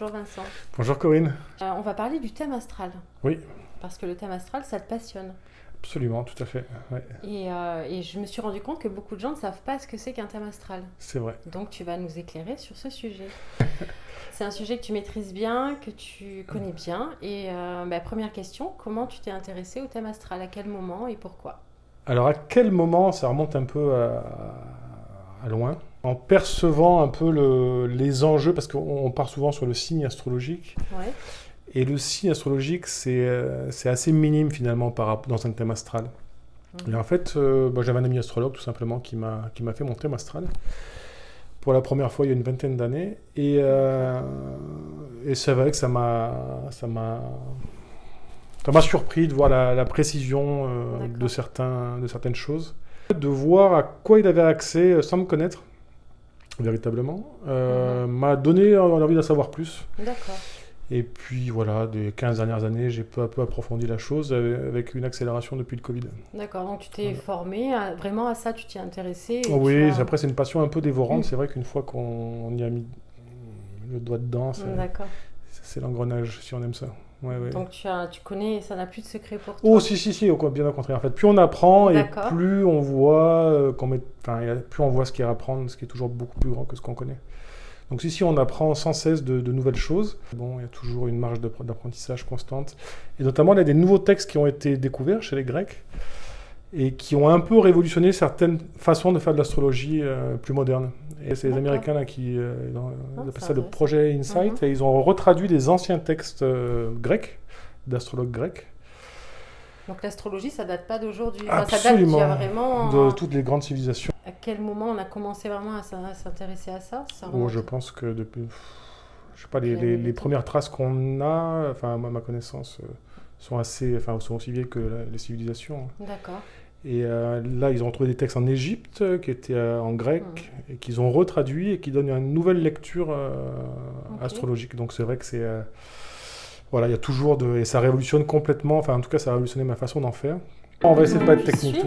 Bonjour Vincent. Bonjour Corinne. On va parler du thème astral. Oui, Parce que le thème astral, ça te passionne. absolument, tout à fait. Ouais, Et je me suis rendu compte que beaucoup de gens ne savent pas ce que c'est qu'un thème astral. c'est vrai. Donc tu vas nous éclairer sur ce sujet. C'est un sujet que tu maîtrises bien, que tu connais bien. Et première question, comment tu t'es intéressé au thème astral? À quel moment et pourquoi? Alors à quel moment, ça remonte un peu à loin, en percevant un peu les enjeux, parce qu'on part souvent sur le signe astrologique, Ouais. et le signe astrologique, c'est assez minime finalement dans un thème astral. Et en fait, j'avais un ami astrologue tout simplement qui m'a fait mon thème astral pour la première fois il y a une vingtaine d'années, et c'est vrai que ça m'a surpris de voir la précision de certaines choses, de voir à quoi il avait accès sans me connaître véritablement, m'a donné envie d'en savoir plus. D'accord. Et puis voilà, des 15 dernières années, j'ai peu à peu approfondi la chose avec une accélération depuis le Covid. D'accord, donc tu t'es Voilà. formé, vraiment à ça tu t'y intéressé. Et Oui, tu as... après c'est une passion un peu dévorante, c'est vrai qu'une fois qu'on y a mis le doigt dedans, D'accord. c'est l'engrenage si on aime ça. Ouais, ouais. Donc tu connais, ça n'a plus de secret pour toi. Oh si, bien au contraire. En fait, plus on apprend et D'accord. plus on voit plus on voit ce qu'il y a à apprendre, ce qui est toujours beaucoup plus grand que ce qu'on connaît. Donc si on apprend sans cesse de nouvelles choses, bon, il y a toujours une marge d'apprentissage constante. Et notamment, il y a des nouveaux textes qui ont été découverts chez les Grecs et qui ont un peu révolutionné certaines façons de faire de l'astrologie plus moderne. Et c'est les D'accord. Américains là, qui ils appellent c'est ça le intéressant. projet Insight, et ils ont retraduit des anciens textes grecs, d'astrologues grecs. Donc l'astrologie, ça date pas d'aujourd'hui. Enfin, ça date Absolument, d'il y a vraiment... de toutes les grandes civilisations. À quel moment on a commencé vraiment à s'intéresser à ça? Ça Oh, remonte je pense que depuis, je sais pas, Depuis la nuit des les temps. premières traces qu'on a, enfin, moi, ma connaissance, sont aussi vieilles que les civilisations. D'accord. Et là, ils ont trouvé des textes en Égypte qui étaient en grec et qu'ils ont retraduits et qui donnent une nouvelle lecture astrologique. Donc c'est vrai que voilà, il y a toujours et ça révolutionne complètement. Enfin, en tout cas, ça a révolutionné ma façon d'en faire. On va essayer de pas être technique.